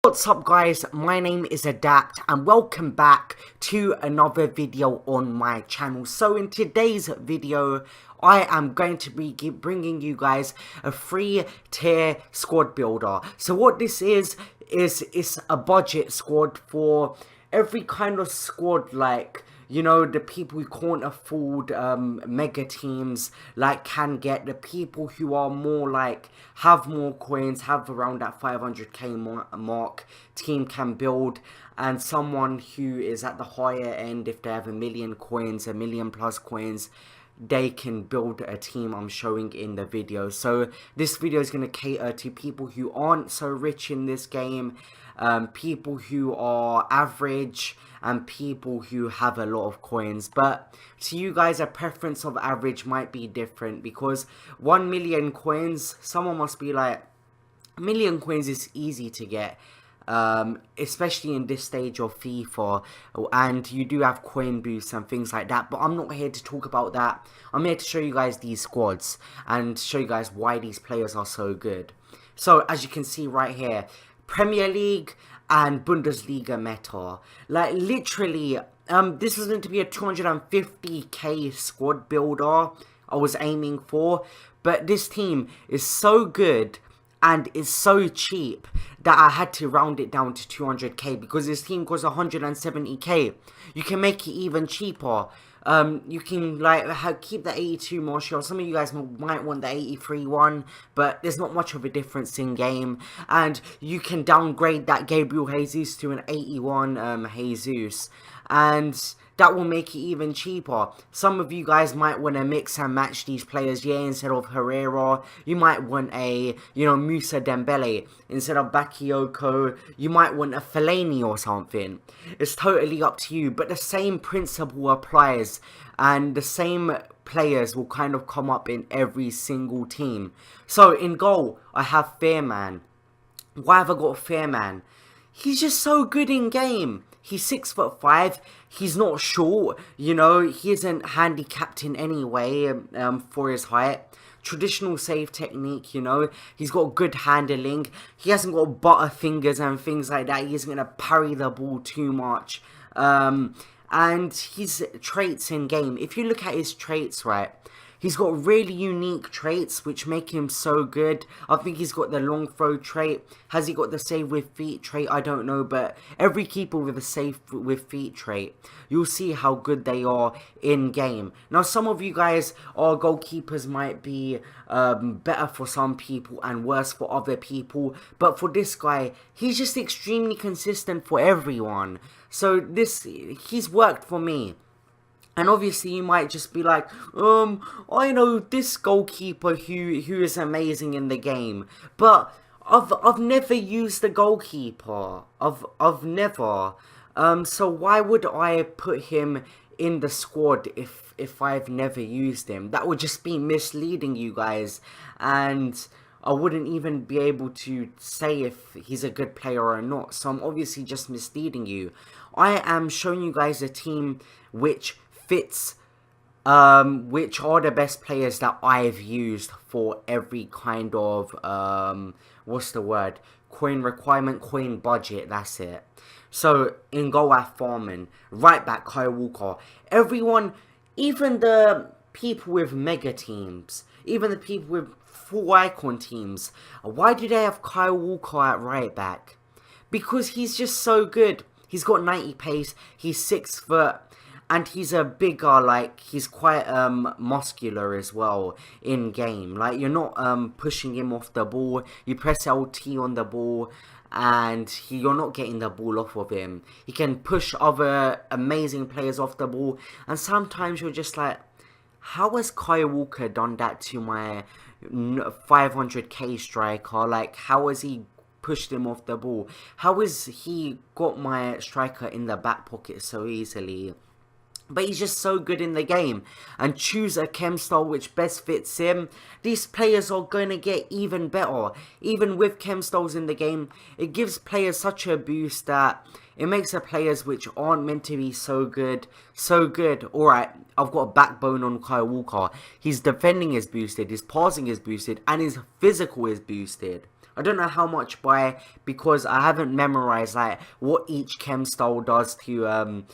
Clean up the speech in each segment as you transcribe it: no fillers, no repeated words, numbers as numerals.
What's up guys, my name is Adapt and welcome back to another video on my channel. So in today's video, I am going to be bringing you guys a free tier squad builder. So what this is a budget squad for every kind of squad, like, you know, the people who can't afford mega teams like can get, the people who are more like have more coins, have around that 500k mark, team can build, and someone who is at the higher end, if they have 1,000,000 coins, 1,000,000 plus coins, they can build a team I'm showing in the video. So this video is going to cater to people who aren't so rich in this game, people who are average, and people who have a lot of coins. But to you guys, a preference of average might be different, because 1,000,000 coins, someone must be like, 1,000,000 coins is easy to get, especially in this stage of FIFA, and you do have coin boosts and things like that. But I'm not here to talk about that. I'm here to show you guys these squads and show you guys why these players are so good. So as you can see right here, Premier League and Bundesliga meta, like literally, this was meant to be a 250k squad builder I was aiming for, but this team is so good and is so cheap that I had to round it down to 200k, because this team costs 170k. You can make it even cheaper. You can like keep the 82 Martial. Some of you guys might want the 83 one, but there's not much of a difference in game. And you can downgrade that Gabriel Jesus to an 81 Jesus, and that will make it even cheaper. Some of you guys might want to mix and match these players, yeah. Instead of Herrera, you might want a, you know, Musa Dembele. Instead of Bakayoko, you might want a Fellaini or something. It's totally up to you, but the same principle applies, and the same players will kind of come up in every single team. So in goal, I have Fairman. Why have I got Fairman? He's just so good in game. He's 6'5". He's not short, you know. He isn't handicapped in any way for his height. Traditional save technique, you know. He's got good handling. He hasn't got butter fingers and things like that. He isn't going to parry the ball too much. And his traits in game, if you look at his traits, right, he's got really unique traits which make him so good. I think he's got the long throw trait. Has he got the save with feet trait? I don't know, but every keeper with a save with feet trait, you'll see how good they are in game. Now, some of you guys, our goalkeepers might be better for some people and worse for other people, but for this guy, he's just extremely consistent for everyone. So he's worked for me. And obviously you might just be like, I know this goalkeeper who is amazing in the game, but I've never used the goalkeeper. I've never. So why would I put him in the squad if I've never used him? That would just be misleading you guys, and I wouldn't even be able to say if he's a good player or not. So I'm obviously just misleading you. I am showing you guys a team which fits, which are the best players that I've used for every kind of, what's the word, coin requirement, coin budget, that's it. So, in goal I have Farman, right back Kyle Walker, everyone, even the people with mega teams, even the people with full icon teams, why do they have Kyle Walker at right back? Because he's just so good. He's got 90 pace, he's 6 foot, and he's a bigger, like, he's quite muscular as well in game. Like, you're not pushing him off the ball. You press LT on the ball and you're not getting the ball off of him. He can push other amazing players off the ball, and sometimes you're just like, how has Kyle Walker done that to my 500k striker? Like, how has he pushed him off the ball? How has he got my striker in the back pocket so easily? But he's just so good in the game. And choose a chem style which best fits him. These players are going to get even better. Even with chem styles in the game, it gives players such a boost that it makes the players which aren't meant to be so good, so good. Alright, I've got a backbone on Kyle Walker. His defending is boosted, his passing is boosted, and his physical is boosted. I don't know how much by, because I haven't memorized like what each chem style does to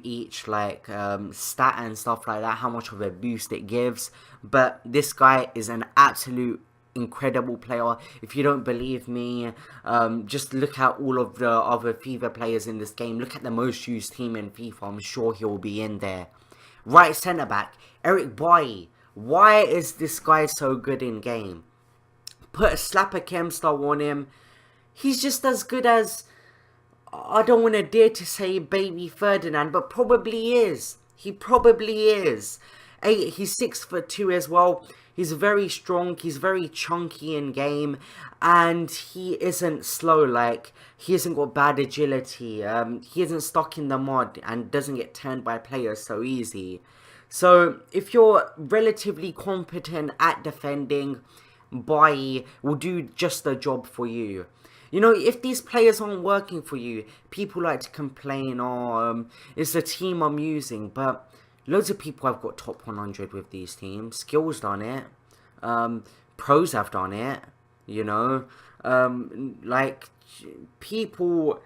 each like stat and stuff like that, how much of a boost it gives. But this guy is an absolute incredible player. If you don't believe me, just look at all of the other FIFA players in this game. Look at the most used team in FIFA. I'm sure he'll be in there. Right centre back, Eric Bailly. Why is this guy so good in game? Put a slapper chem style on him. He's just as good as, I don't want to dare to say baby Ferdinand, but probably is. He probably is. He's 6'2" as well. He's very strong. He's very chunky in game, and he isn't slow. Like, he hasn't got bad agility. He isn't stuck in the mud and doesn't get turned by players so easy. So if you're relatively competent at defending, Bailly will do just the job for you. You know, if these players aren't working for you, people like to complain, oh, it's the team I'm using. But loads of people have got top 100 with these teams. Skills done it. Pros have done it. You know, like people,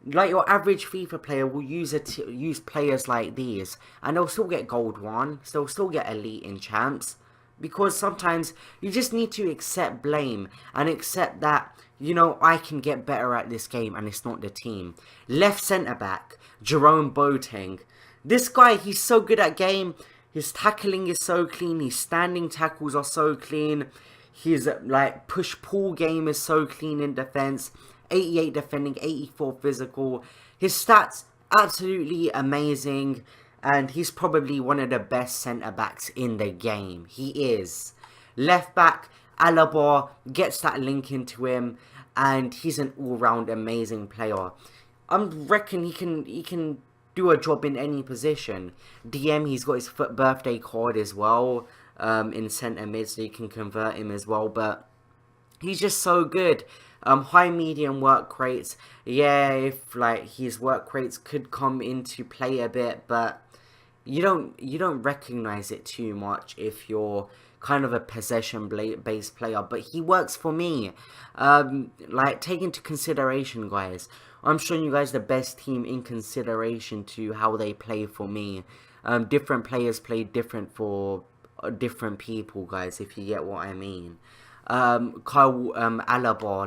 like your average FIFA player will use players like these, and they'll still get gold one. So they'll still get elite in champs. Because sometimes you just need to accept blame and accept that, you know, I can get better at this game and it's not the team. Left centre back, Jerome Boateng. This guy, he's so good at game. His tackling is so clean. His standing tackles are so clean. His like push-pull game is so clean in defence. 88 defending, 84 physical. His stats, absolutely amazing. And he's probably one of the best centre-backs in the game. He is. Left back, Alaba gets that link into him. And he's an all-round amazing player. I reckon he can do a job in any position. DM, he's got his birthday card as well. In centre mid, so you can convert him as well. But he's just so good. High medium work rates. Yeah, if like his work rates could come into play a bit, but you don't recognize it too much if you're kind of a possession based player. But he works for me. Like, take into consideration, guys, I'm showing you guys the best team in consideration to how they play for me. Different players play different for different people, guys, if you get what I mean. Alaba,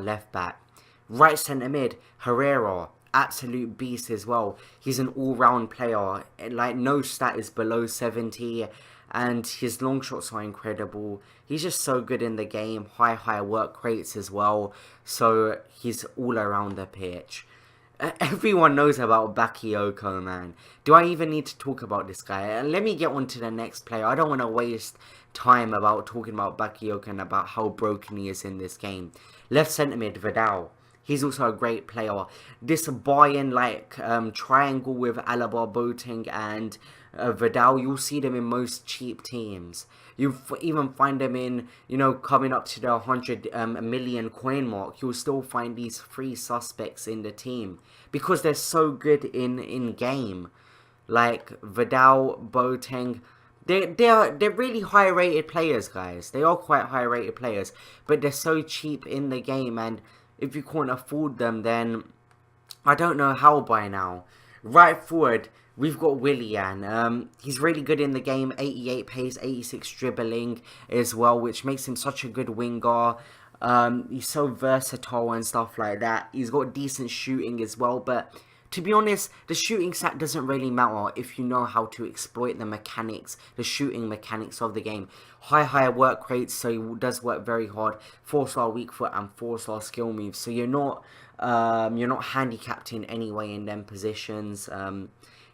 left back. Right centre mid, Herrera, absolute beast as well. He's an all-round player. Like, no stat is below 70, and his long shots are incredible. He's just so good in the game. High work rates as well. So he's all around the pitch. Everyone knows about Bakayoko, man. Do I even need to talk about this guy? Let me get on to the next player. I don't want to waste time about talking about Bakayoko and about how broken he is in this game. Left centre mid, Vidal. He's also a great player. This buy-in like triangle with Alaba, Boateng and Vidal, you'll see them in most cheap teams. You even find them in, you know, coming up to the 100 million coin mark. You'll still find these three suspects in the team because they're so good in game. Like Vidal, Boateng, they're really high rated players, guys. They are quite high rated players, but they're so cheap in the game, and if you can't afford them, then I don't know how by now. Right forward, we've got Willian. He's really good in the game. 88 pace, 86 dribbling as well, which makes him such a good winger. He's so versatile and stuff like that. He's got decent shooting as well, but to be honest, the shooting stat doesn't really matter if you know how to exploit the mechanics, the shooting mechanics of the game. High work rates, so he does work very hard. 4-star weak foot and 4-star skill moves, so you're not handicapped in any way in them positions,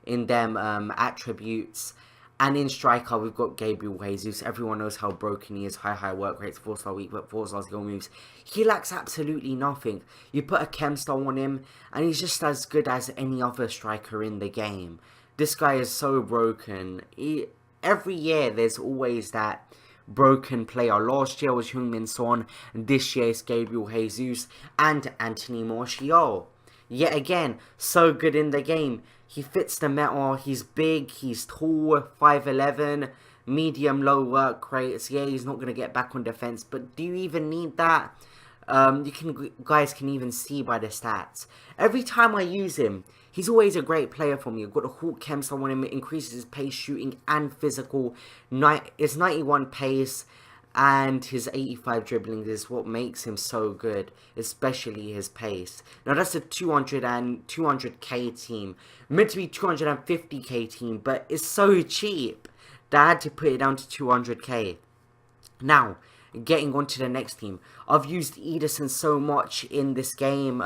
in them attributes. And in striker, we've got Gabriel Jesus. Everyone knows how broken he is. High work rates, 4-star weak foot, 4-star skill moves. He lacks absolutely nothing. You put a chem style on him, and he's just as good as any other striker in the game. This guy is so broken. Every year, there's always that broken player. Last year was Heung-min Son. This year is Gabriel Jesus and Anthony Martial. Yet again, so good in the game. He fits the meta. He's big, he's tall, 5'11", medium low work rates. Yeah, he's not going to get back on defense, but do you even need that? Guys can even see by the stats. Every time I use him, he's always a great player for me. I've got a Hawk Chem, so on him, it increases his pace, shooting, and physical. It's 91 pace, and his 85 dribbling is what makes him so good, especially his pace. Now that's a 200k team, meant to be 250k team, but it's so cheap that I had to put it down to 200k. Now, getting on to the next team. I've used Edison so much in this game.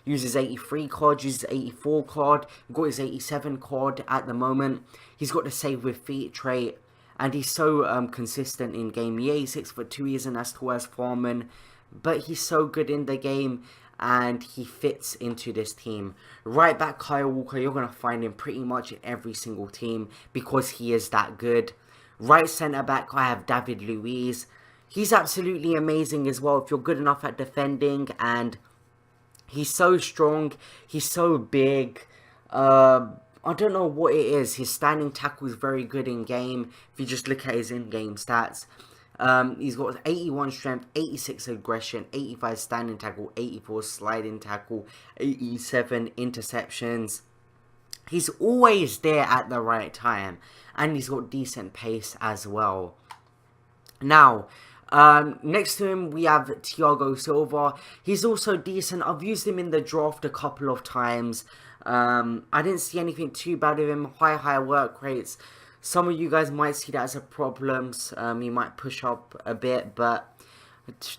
Uses 83 card, uses 84 card, got his 87 card at the moment. He's got the save with feet trait, and he's so consistent in game. Yeah, he's 6'2", he isn't as tall as Foreman, but he's so good in the game, and he fits into this team. Right back, Kyle Walker, you're going to find him pretty much in every single team because he is that good. Right centre back, I have David Luiz. He's absolutely amazing as well if you're good enough at defending, and he's so strong, he's so big. I don't know what it is. His standing tackle is very good in game. If you just look at his in-game stats, he's got 81 strength, 86 aggression, 85 standing tackle, 84 sliding tackle, 87 interceptions. He's always there at the right time, and he's got decent pace as well. Now, next to him, we have Thiago Silva. He's also decent. I've used him in the draft a couple of times. I didn't see anything too bad with him. High work rates. Some of you guys might see that as a problem. He might push up a bit, but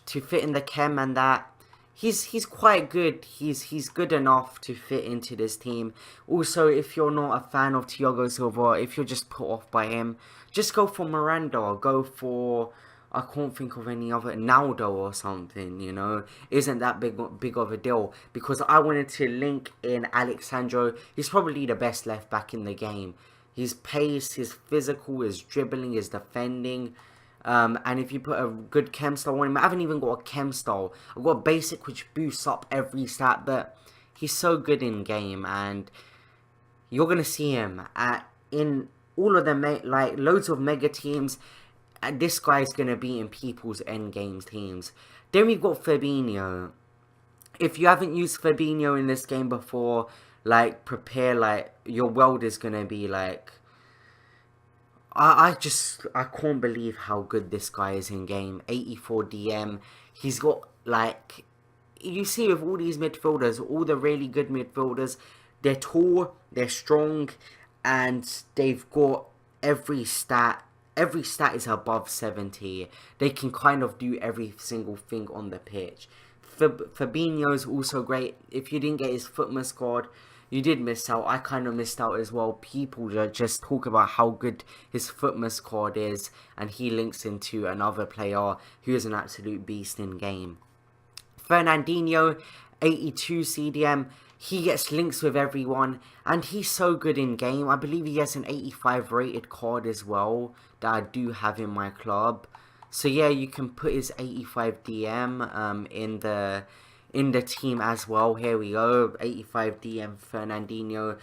to fit in the chem and that, he's quite good. He's good enough to fit into this team. Also, if you're not a fan of Thiago Silva, if you're just put off by him, just go for Miranda. Go for, I can't think of any other, Naldo or something, you know. Isn't that big of a deal. Because I wanted to link in Alexandro. He's probably the best left back in the game. His pace, his physical, his dribbling, his defending. And if you put a good chem style on him, I haven't even got a chem style. I've got a basic which boosts up every stat, but he's so good in game, and you're gonna see him in all of the like loads of mega teams. And this guy's gonna be in people's end games teams. Then we've got Fabinho. If you haven't used Fabinho in this game before, like prepare, like your world is gonna be like. I can't believe how good this guy is in game. 84 DM. He's got, like, you see with all these midfielders, all the really good midfielders, they're tall, they're strong, and they've got every stat. Every stat is above 70. They can kind of do every single thing on the pitch. Fabinho's also great. If you didn't get his Footmas card, you did miss out. I kind of missed out as well. People just talk about how good his Footmas card is, and he links into another player who is an absolute beast in game. Fernandinho, 82 CDM. He gets links with everyone, and he's so good in game. I believe he has an 85 rated card as well that I do have in my club. So yeah, you can put his 85 DM in the team as well. Here we go, 85 DM Fernandinho.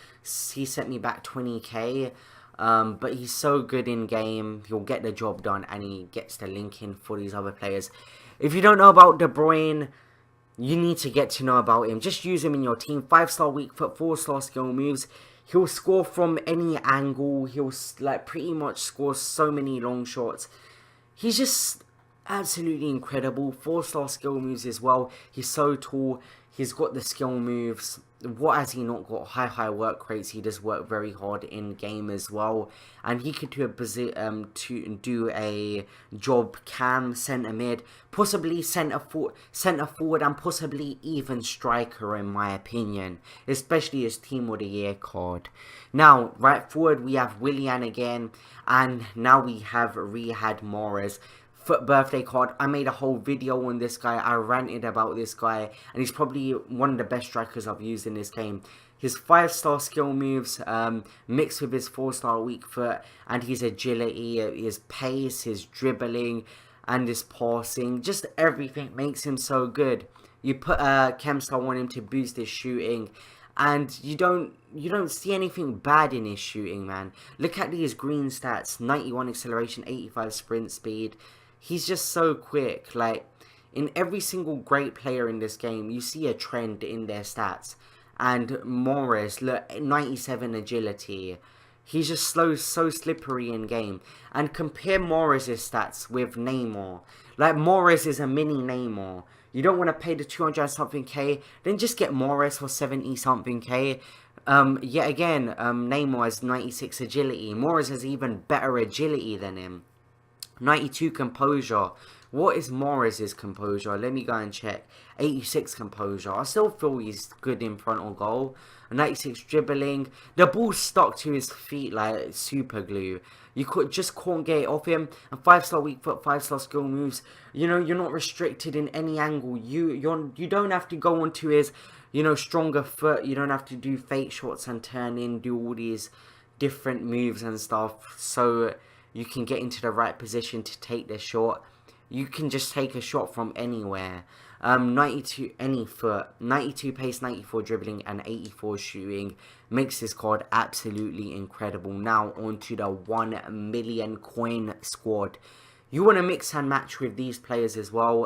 He sent me back 20k, but he's so good in game. He'll get the job done, and he gets the link in for these other players. If you don't know about De Bruyne, you need to get to know about him. Just use him in your team. 5-star weak foot, 4-star skill moves. He'll score from any angle. He'll like pretty much score so many long shots. He's just absolutely incredible. 4-star skill moves as well. He's so tall. He's got the skill moves. What has he not got? High work rates. He does work very hard in game as well, and he could do a job cam, centre mid, possibly centre forward, and possibly even striker in my opinion, especially his team of the year card. Now right forward we have Willian again, and now we have Riyad Mahrez. Birthday card. I made a whole video on this guy. I ranted about this guy, and he's probably one of the best strikers I've used in this game. His 5-star skill moves mixed with his 4-star weak foot, and his agility, his pace, his dribbling, and his passing, just everything makes him so good. You put a chem style on him to boost his shooting, and you don't see anything bad in his shooting, man. Look at these green stats: 91 acceleration, 85 sprint speed. He's just so quick. Like, in every single great player in this game, you see a trend in their stats. And Morris, look, 97 agility. He's just slow, so slippery in game. And compare Morris' stats with Neymar. Like, Morris is a mini Neymar. You don't want to pay the 200 something K, then just get Morris for 70 something K. Yet again, Neymar has 96 agility. Morris has even better agility than him. 92 composure. What is Morris's composure? Let me go and check. 86 composure. I still feel he's good in front of goal. 96 dribbling. The ball's stuck to his feet like super glue. You just can't get it off him. And 5-star weak foot, 5-star skill moves. You know, you're not restricted in any angle. You don't have to go onto his, you know, stronger foot. You don't have to do fake shots and turn in, do all these different moves and stuff. So you can get into the right position to take the shot. You can just take a shot from anywhere. 92 any foot, 92 pace, 94 dribbling, and 84 shooting makes this card absolutely incredible. Now onto the 1 million coin squad. You want to mix and match with these players as well.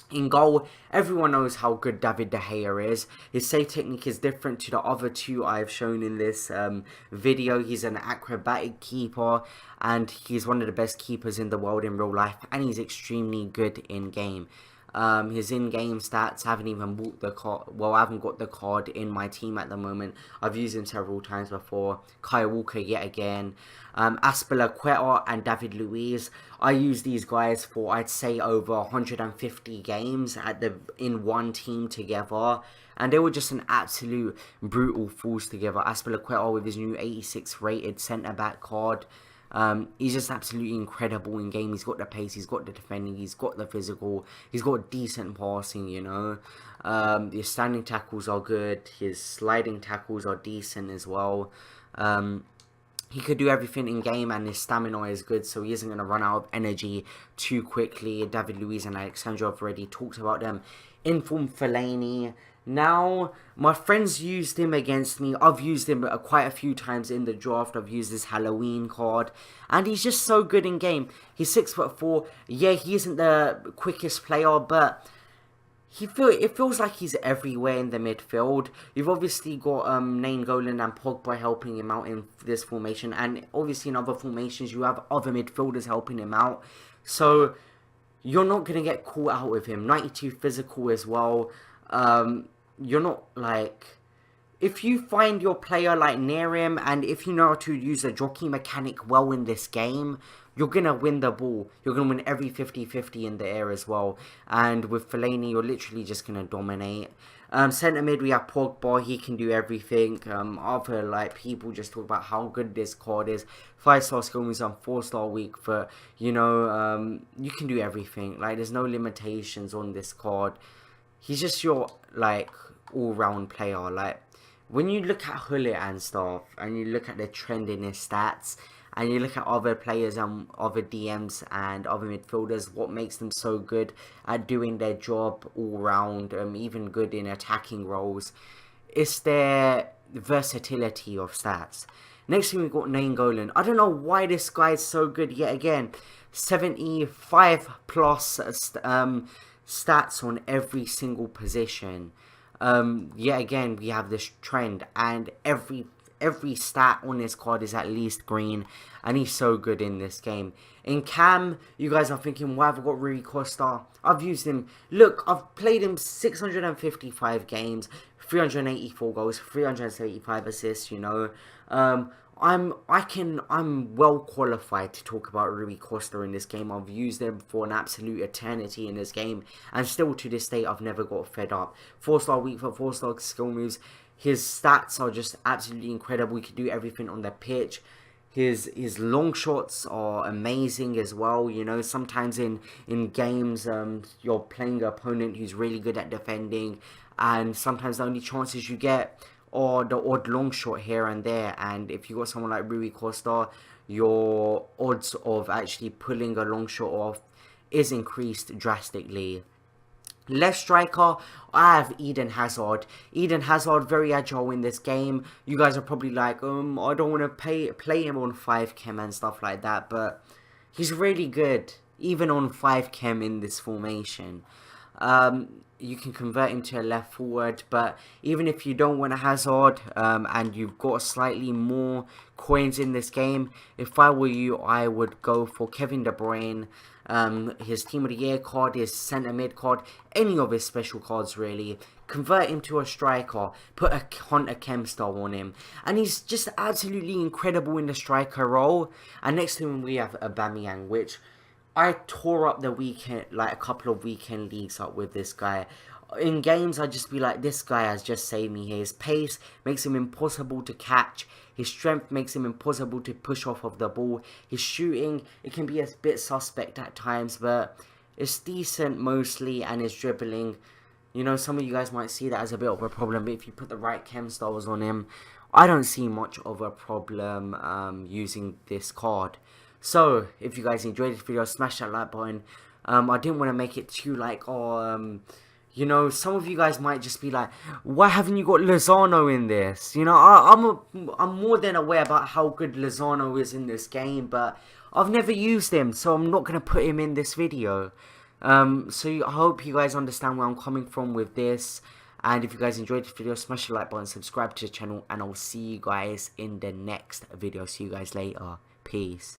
In goal, everyone knows how good David De Gea is. His save technique is different to the other two I've shown in this video. He's an acrobatic keeper, and he's one of the best keepers in the world in real life, and he's extremely good in game. His in-game stats, I haven't even bought the card. Well, I haven't got the card in my team at the moment. I've used him several times before. Kyle Walker yet again. Azpilicueta and David Luiz. I use these guys for, I'd say, over 150 games in one team together. And they were just an absolute brutal force together. Azpilicueta with his new 86 rated centre-back card. He's just absolutely incredible in game. He's got the pace, he's got the defending, he's got the physical, he's got decent passing, you know. His standing tackles are good, his sliding tackles are decent as well. He could do everything in game, and his stamina is good, so he isn't going to run out of energy too quickly. David Luiz and Alexandra have already talked about them. Inform Fellaini. Now, my friends used him against me. I've used him quite a few times in the draft. I've used his Halloween card, and he's just so good in game. He's 6'4". Yeah, he isn't the quickest player, but it feels like he's everywhere in the midfield. You've obviously got Nainggolan and Pogba helping him out in this formation, and obviously in other formations you have other midfielders helping him out. So you're not going to get caught out with him. 92 physical as well. You're not like, if you find your player like near him, and if you know how to use a jockey mechanic well in this game, you're going to win the ball. You're going to win every 50-50 in the air as well. And with Fellaini, you're literally just going to dominate. Centre mid, we have Pogba. He can do everything. Other like people just talk about how good this card is. 5-star skill moves on 4-star weak foot. You know, you can do everything. Like, there's no limitations on this card. He's just your like all-round player. Like, when you look at Hullet and stuff, and you look at the trend in his stats, and you look at other players and other DMs and other midfielders, what makes them so good at doing their job all round, even good in attacking roles, it's their versatility of stats. Next thing we got Nainggolan. I don't know why this guy is so good yet again. 75 plus stats on every single position. Yet again, we have this trend, and every stat on this card is at least green, and he's so good in this game. In Cam, you guys are thinking, why have I got Rui Costa? I've used him. Look, I've played him 655 games, 384 goals, 375 assists, you know. I'm well qualified to talk about Rui Costa in this game. I've used him for an absolute eternity in this game, and still to this day I've never got fed up. 4-star weak foot, 4-star skill moves. His stats are just absolutely incredible. He can do everything on the pitch. His long shots are amazing as well. You know, sometimes in games, you're playing an opponent who's really good at defending, and sometimes the only chances you get are the odd long shot here and there. And if you got someone like Rui Costa, your odds of actually pulling a long shot off is increased drastically. Left striker, I have Eden Hazard. Eden Hazard, very agile in this game. You guys are probably like, I don't want to play him on 5 chem and stuff like that, but he's really good. even on 5 chem in this formation. You can convert him to a left forward, but even if you don't want a Hazard and you've got slightly more coins in this game, if I were you, I would go for Kevin De Bruyne. His Team of the Year card, his centre mid card, any of his special cards really. Convert him to a striker, put a Hunter Chem style on him, and he's just absolutely incredible in the striker role. And next to him we have Aubameyang, which I tore up the weekend, like a couple of weekend leagues up with this guy. In games, I'd just be like, this guy has just saved me here. His pace makes him impossible to catch. His strength makes him impossible to push off of the ball. His shooting, it can be a bit suspect at times, but it's decent mostly. And his dribbling, you know, some of you guys might see that as a bit of a problem, but if you put the right chem styles on him, I don't see much of a problem using this card. So, if you guys enjoyed this video, smash that like button. I didn't want to make it too like, you know, some of you guys might just be like, why haven't you got Lozano in this? You know, I'm more than aware about how good Lozano is in this game, but I've never used him, so I'm not going to put him in this video. So I hope you guys understand where I'm coming from with this. And if you guys enjoyed this video, smash the like button, subscribe to the channel, and I'll see you guys in the next video. See you guys later. Peace.